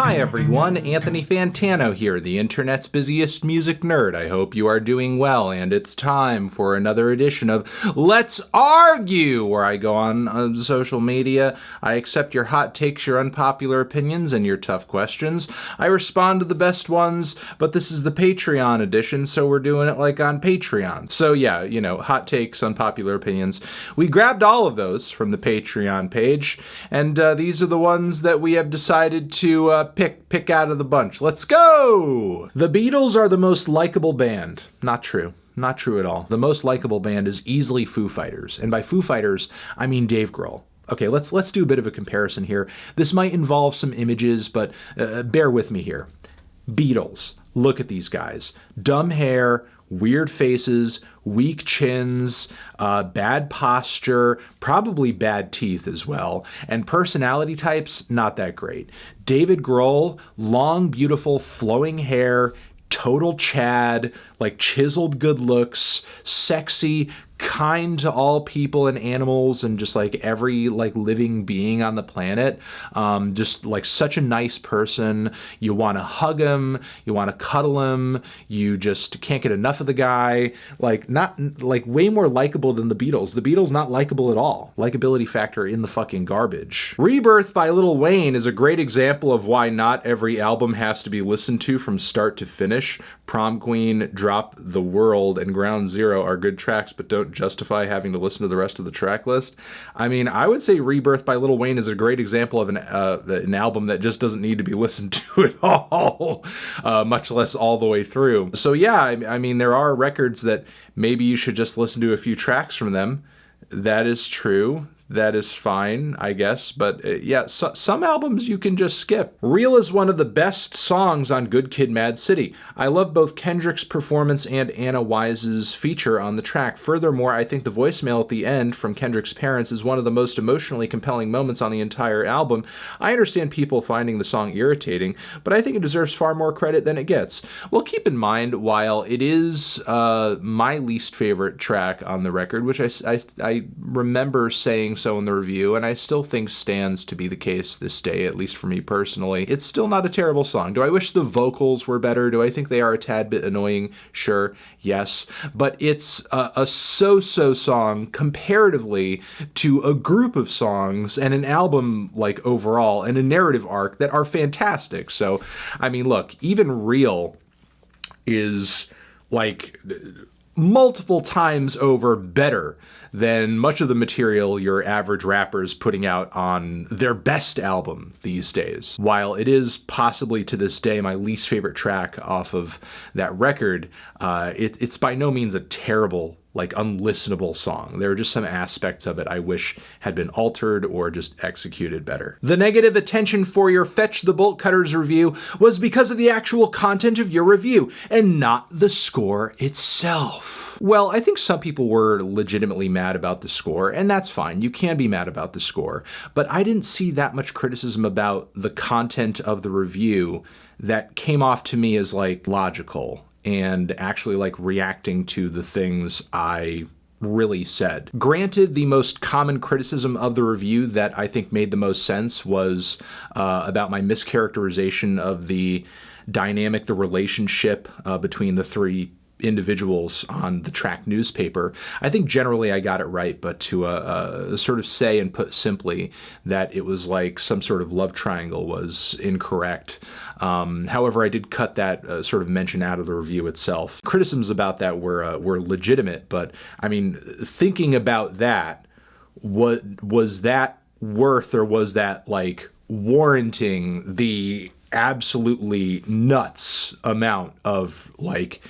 Hi everyone, Anthony Fantano here, the internet's busiest music nerd. I hope you are doing well, and it's time for another edition of Let's Argue, where I go on social media, I accept your hot takes, your unpopular opinions, and your tough questions. I respond to the best ones, but this is the Patreon edition, so we're doing it like on Patreon. So yeah, you know, hot takes, unpopular opinions. We grabbed all of those from the Patreon page, and these are the ones that we have decided to pick out of the bunch. Let's go! The Beatles are the most likable band. Not true. Not true at all. The most likable band is easily Foo Fighters. And by Foo Fighters, I mean Dave Grohl. Okay, let's do a bit of a comparison here. This might involve some images, but bear with me here. Beatles. Look at these guys. Dumb hair, weird faces, weak chins, bad posture, probably bad teeth as well, and personality types, not that great. David Grohl, long, beautiful, flowing hair, total Chad, like chiseled good looks, sexy, kind to all people and animals and just like every like living being on the planet. Just like such a nice person. You want to hug him, you want to cuddle him, you just can't get enough of the guy. Like not like way more likable than the Beatles. The Beatles not likable at all. Likability factor in the fucking garbage. Rebirth by Lil Wayne is a great example of why not every album has to be listened to from start to finish. Prom Queen, Drop the World, and Ground Zero are good tracks, but don't justify having to listen to the rest of the track list. I mean, I would say Rebirth by Lil Wayne is a great example of an album that just doesn't need to be listened to at all, much less all the way through. So yeah, I mean, there are records that maybe you should just listen to a few tracks from them. That is true. That is fine, I guess, but yeah, some albums you can just skip. Real is one of the best songs on Good Kid, Mad City. I love both Kendrick's performance and Anna Wise's feature on the track. Furthermore, I think the voicemail at the end from Kendrick's parents is one of the most emotionally compelling moments on the entire album. I understand people finding the song irritating, but I think it deserves far more credit than it gets. Well, keep in mind, while it is my least favorite track on the record, which I remember saying so in the review, and I still think stands to be the case this day, at least for me personally. It's still not a terrible song. Do I wish the vocals were better? Do I think they are a tad bit annoying? Sure, yes. But it's a so-so song comparatively to a group of songs and an album like overall and a narrative arc that are fantastic. So, I mean, look, even Real is like multiple times over better than much of the material your average rapper is putting out on their best album these days. While it is possibly to this day my least favorite track off of that record, it's by no means a terrible, like unlistenable song. There are just some aspects of it I wish had been altered or just executed better. The negative attention for your Fetch the Bolt Cutters review was because of the actual content of your review and not the score itself. Well, I think some people were legitimately mad about the score, and that's fine. You can be mad about the score, but I didn't see that much criticism about the content of the review that came off to me as like logical and actually like reacting to the things I really said. Granted, the most common criticism of the review that I think made the most sense was about my mischaracterization of the dynamic, the relationship between the three individuals on the track newspaper. I think generally I got it right, but to sort of say and put simply that it was like some sort of love triangle was incorrect. However, I did cut that sort of mention out of the review itself. Criticisms about that were legitimate, but I mean, thinking about that, what was that worth, or was that like warranting the absolutely nuts amount of like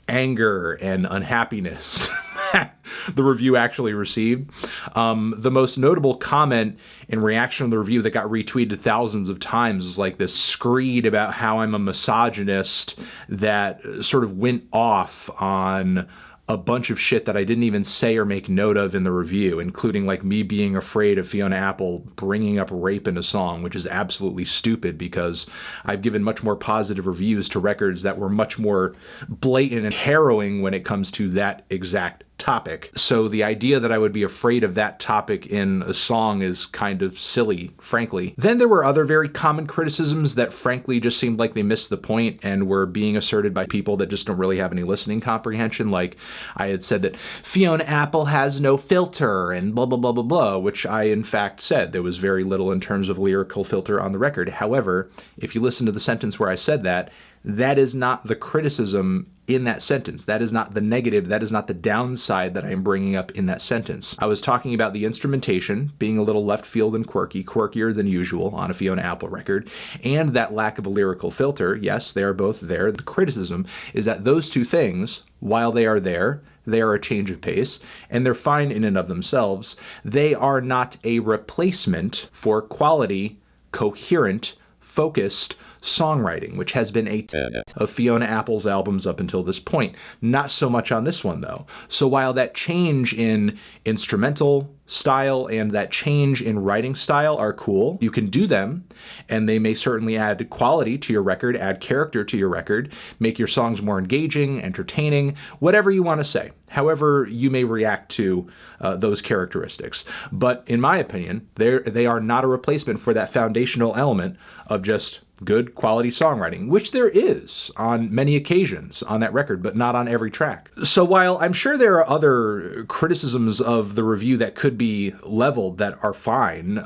anger and unhappiness that the review actually received? The most notable comment in reaction to the review that got retweeted thousands of times was like this screed about how I'm a misogynist that sort of went off on a bunch of shit that I didn't even say or make note of in the review, including like me being afraid of Fiona Apple bringing up rape in a song, which is absolutely stupid because I've given much more positive reviews to records that were much more blatant and harrowing when it comes to that exact topic. So the idea that I would be afraid of that topic in a song is kind of silly, frankly. Then there were other very common criticisms that frankly just seemed like they missed the point and were being asserted by people that just don't really have any listening comprehension. Like I had said that Fiona Apple has no filter and blah, blah, blah, blah, blah, which I in fact said. There was very little in terms of lyrical filter on the record. However, if you listen to the sentence where I said that, that is not the criticism in that sentence. That is not the negative. That is not the downside that I'm bringing up in that sentence. I was talking about the instrumentation being a little left field and quirky, quirkier than usual on a Fiona Apple record, and that lack of a lyrical filter. Yes, they are both there. The criticism is that those two things, while they are there, they are a change of pace, and they're fine in and of themselves. They are not a replacement for quality, coherent, focused songwriting, which has been a tenet of Fiona Apple's albums up until this point. Not so much on this one, though. So while that change in instrumental style and that change in writing style are cool, you can do them, and they may certainly add quality to your record, add character to your record, make your songs more engaging, entertaining, whatever you want to say. However you may react to those characteristics. But in my opinion, they are not a replacement for that foundational element of just good quality songwriting, which there is on many occasions on that record, but not on every track. So while I'm sure there are other criticisms of the review that could be leveled that are fine,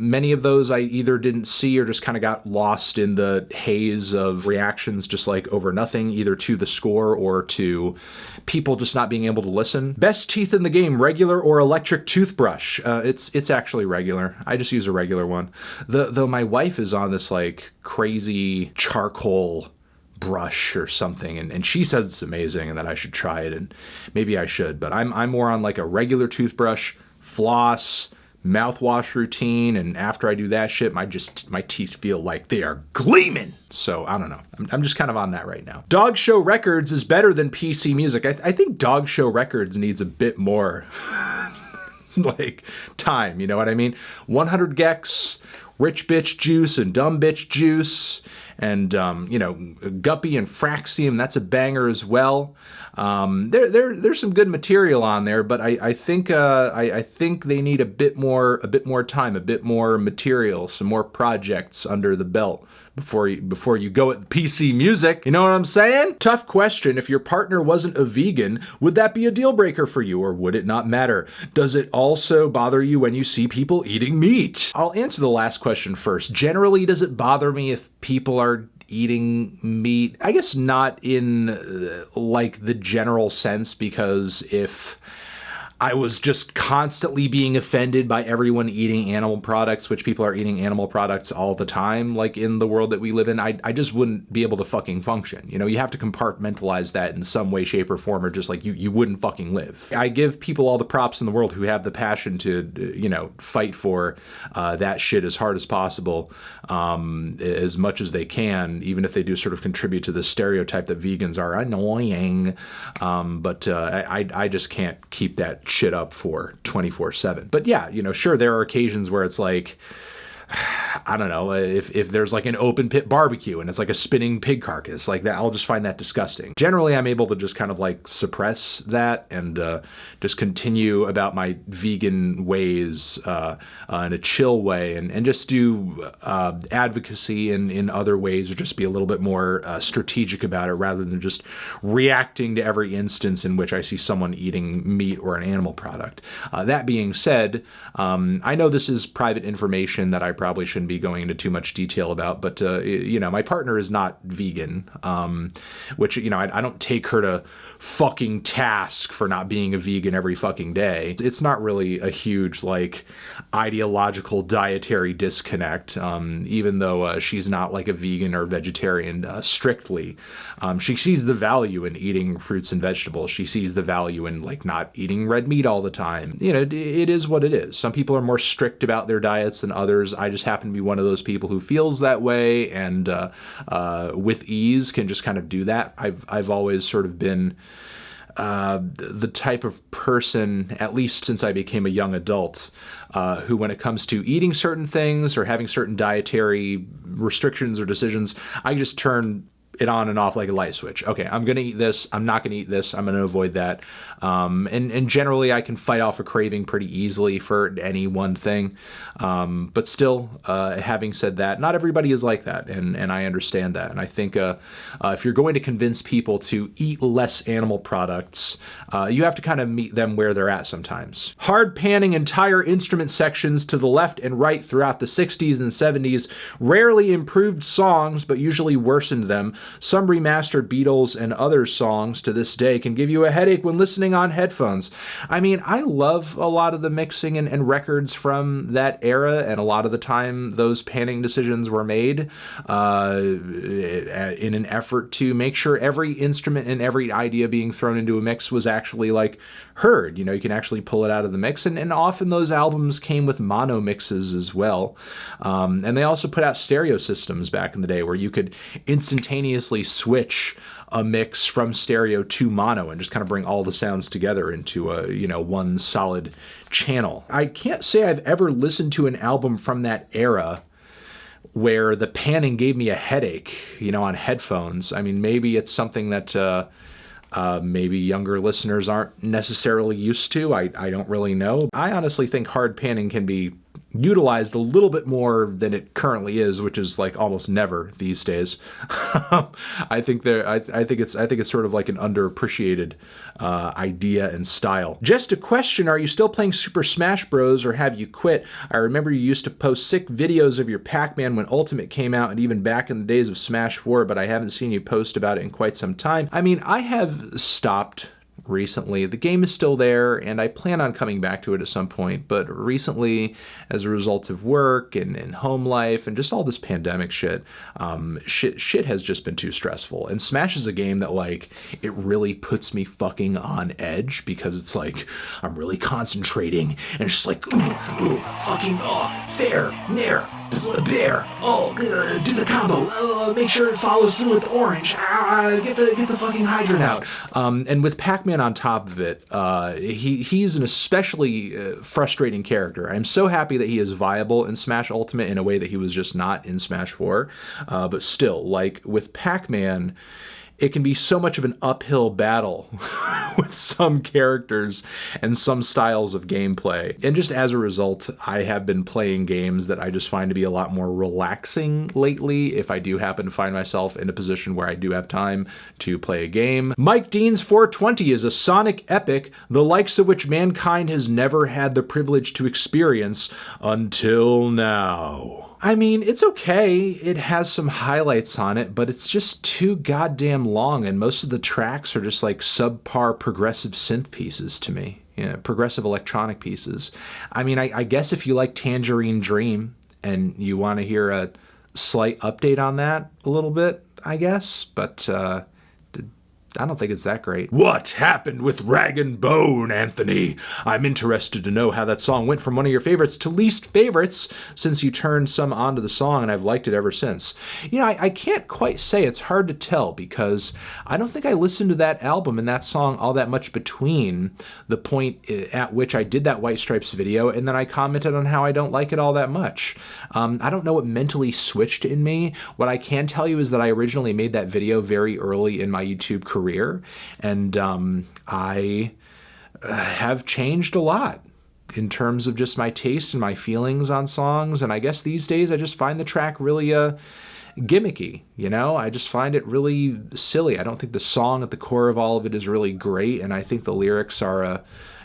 many of those I either didn't see or just kind of got lost in the haze of reactions just like over nothing, either to the score or to people just not being able to listen. Best teeth in the game, regular or electric toothbrush? It's actually regular. I just use a regular one. Though my wife is on this like crazy charcoal brush or something, and she says it's amazing and that I should try it, and maybe I should, but I'm more on like a regular toothbrush, floss, mouthwash routine, and after I do that shit, my teeth feel like they are gleaming. So I don't know. I'm just kind of on that right now. Dog Show Records is better than PC Music. I think Dog Show Records needs a bit more like time, you know what I mean? 100 gecs, Rich Bitch Juice and Dumb Bitch Juice, and Guppy and Fraxium, that's a banger as well. There's some good material on there, but I think they need a bit more time, a bit more material, some more projects under the belt before you go at PC Music. You know what I'm saying? Tough question. If your partner wasn't a vegan, would that be a deal breaker for you, or would it not matter? Does it also bother you when you see people eating meat? I'll answer the last question first. Generally, does it bother me if people are eating meat? I guess not in like the general sense, because if I was just constantly being offended by everyone eating animal products, which people are eating animal products all the time, like in the world that we live in, I just wouldn't be able to fucking function. You know, you have to compartmentalize that in some way, shape, or form, or just like you wouldn't fucking live. I give people all the props in the world who have the passion to, fight for that shit as hard as possible, as much as they can, even if they do sort of contribute to the stereotype that vegans are annoying. But I just can't keep that shit up for 24/7. But yeah, sure, there are occasions where it's like, I don't know, if there's like an open pit barbecue and it's like a spinning pig carcass like that, I'll just find that disgusting. Generally, I'm able to just kind of like suppress that and just continue about my vegan ways in a chill way, and just do advocacy in other ways, or just be a little bit more strategic about it rather than just reacting to every instance in which I see someone eating meat or an animal product. That being said, I know this is private information that I probably shouldn't be going into too much detail about, but my partner is not vegan, which I don't take her to fucking task for not being a vegan every fucking day. It's not really a huge like ideological dietary disconnect, even though she's not like a vegan or vegetarian strictly. She sees the value in eating fruits and vegetables. She sees the value in like not eating red meat all the time. It is what it is. Some people are more strict about their diets than others. I just happen to be one of those people who feels that way, and with ease can just kind of do that. I've always sort of been the type of person, at least since I became a young adult, who, when it comes to eating certain things or having certain dietary restrictions or decisions, I just turn it on and off like a light switch. Okay, I'm gonna eat this, I'm not gonna eat this, I'm gonna avoid that. And generally I can fight off a craving pretty easily for any one thing. But still, having said that, not everybody is like that, and I understand that. And I think if you're going to convince people to eat less animal products, you have to kind of meet them where they're at sometimes. Hard panning entire instrument sections to the left and right throughout the 60s and 70s rarely improved songs, but usually worsened them. Some remastered Beatles and other songs to this day can give you a headache when listening on headphones. I mean, I love a lot of the mixing and records from that era, and a lot of the time those panning decisions were made in an effort to make sure every instrument and every idea being thrown into a mix was actually like heard. You know, you can actually pull it out of the mix, and often those albums came with mono mixes as well. And they also put out stereo systems back in the day where you could instantaneously switch a mix from stereo to mono and just kind of bring all the sounds together into a, you know, one solid channel. I can't say I've ever listened to an album from that era where the panning gave me a headache, you know, on headphones. I mean, maybe it's something that maybe younger listeners aren't necessarily used to. I don't really know. I honestly think hard panning can be utilized a little bit more than it currently is, which is like almost never these days. I think it's sort of like an underappreciated idea and style. Just a question, are you still playing Super Smash Bros. Or have you quit? I remember you used to post sick videos of your Pac-Man when Ultimate came out and even back in the days of Smash 4, but I haven't seen you post about it in quite some time. I mean, I have stopped recently. The game is still there, and I plan on coming back to it at some point, but recently, as a result of work and home life and just all this pandemic shit, shit has just been too stressful. And Smash is a game that, like, it really puts me fucking on edge because it's like, I'm really concentrating, and it's just like, ooh, fucking, there, nair, bear, do the combo, make sure it follows through with orange, get the fucking hydrant out. And with Pac-Man on top of it, he's an especially frustrating character. I'm so happy that he is viable in Smash Ultimate in a way that he was just not in Smash 4. But still, like with Pac-Man, it can be so much of an uphill battle with some characters and some styles of gameplay. And just as a result, I have been playing games that I just find to be a lot more relaxing lately if I do happen to find myself in a position where I do have time to play a game. Mike Dean's 420 is a sonic epic, the likes of which mankind has never had the privilege to experience until now. I mean, it's okay. It has some highlights on it, but it's just too goddamn long, and most of the tracks are just like subpar progressive synth pieces to me. Yeah, progressive electronic pieces. I mean, I guess if you like Tangerine Dream and you want to hear a slight update on that a little bit, I guess, but I don't think it's that great. What happened with Rag and Bone, Anthony? I'm interested to know how that song went from one of your favorites to least favorites since you turned some onto the song, and I've liked it ever since. You know, I can't quite say. It's hard to tell because I don't think I listened to that album and that song all that much between the point at which I did that White Stripes video and then I commented on how I don't like it all that much. I don't know what mentally switched in me. What I can tell you is that I originally made that video very early in my YouTube career, and I have changed a lot in terms of just my taste and my feelings on songs, and I guess these days I just find the track really gimmicky, you know? I just find it really silly. I don't think the song at the core of all of it is really great, and I think the lyrics are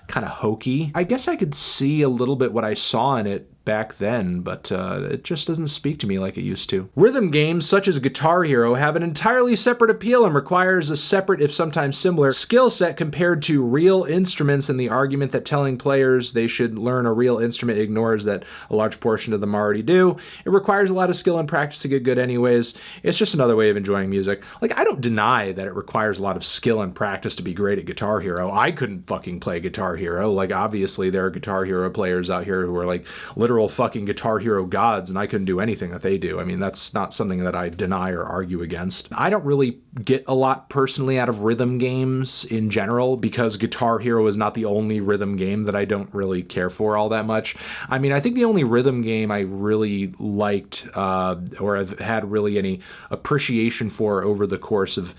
kind of hokey. I guess I could see a little bit what I saw in it back then, but it just doesn't speak to me like it used to. Rhythm games such as Guitar Hero have an entirely separate appeal and requires a separate, if sometimes similar, skill set compared to real instruments, and the argument that telling players they should learn a real instrument ignores that a large portion of them already do. It requires a lot of skill and practice to get good anyways. It's just another way of enjoying music. Like, I don't deny that it requires a lot of skill and practice to be great at Guitar Hero. I couldn't fucking play Guitar Hero. Like, obviously there are Guitar Hero players out here who are like literally literal fucking Guitar Hero gods, and I couldn't do anything that they do. I mean, that's not something that I deny or argue against. I don't really get a lot personally out of rhythm games in general, because Guitar Hero is not the only rhythm game that I don't really care for all that much. I mean, I think the only rhythm game I really liked, or I've had really any appreciation for over the course of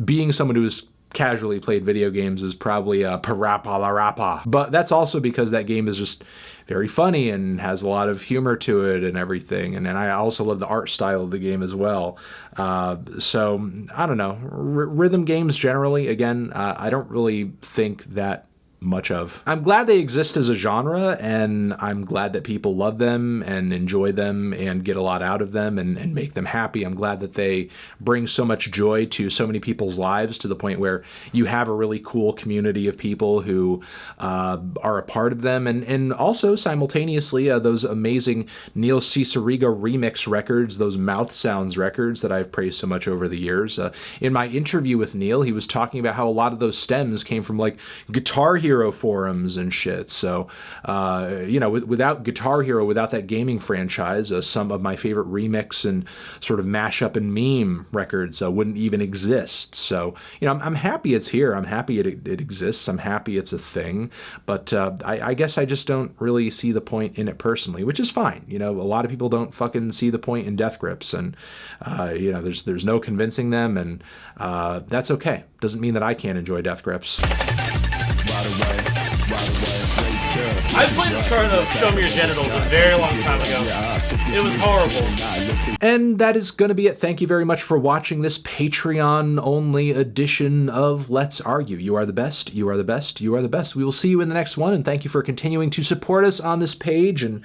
being someone who's casually played video games, is probably Parappa La Rappa. But that's also because that game is just very funny and has a lot of humor to it and everything. And I also love the art style of the game as well. So, I don't know. Rhythm games generally, again, I don't really think that much of. I'm glad they exist as a genre, and I'm glad that people love them and enjoy them and get a lot out of them and make them happy. I'm glad that they bring so much joy to so many people's lives, to the point where you have a really cool community of people who are a part of them. And also simultaneously, those amazing Neil Cicierega remix records, those mouth sounds records that I've praised so much over the years. In my interview with Neil, he was talking about how a lot of those stems came from like Guitar Hero forums and shit. So, you know, without Guitar Hero, without that gaming franchise, some of my favorite remix and sort of mashup and meme records wouldn't even exist. So, you know, I'm happy it's here. I'm happy it exists. I'm happy it's a thing. But I guess I just don't really see the point in it personally, which is fine. You know, a lot of people don't fucking see the point in Death Grips, and you know, there's no convincing them, and that's okay. Doesn't mean that I can't enjoy Death Grips. I played trying to Show Me Your Genitals a very long time ago. It was horrible. And that is going to be it. Thank you very much for watching this Patreon-only edition of Let's Argue. You are the best. You are the best. You are the best. We will see you in the next one, and thank you for continuing to support us on this page and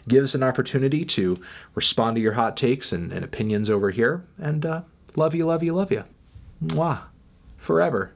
give us an opportunity to respond to your hot takes and opinions over here. And love you, love you, love you. Mwah. Forever.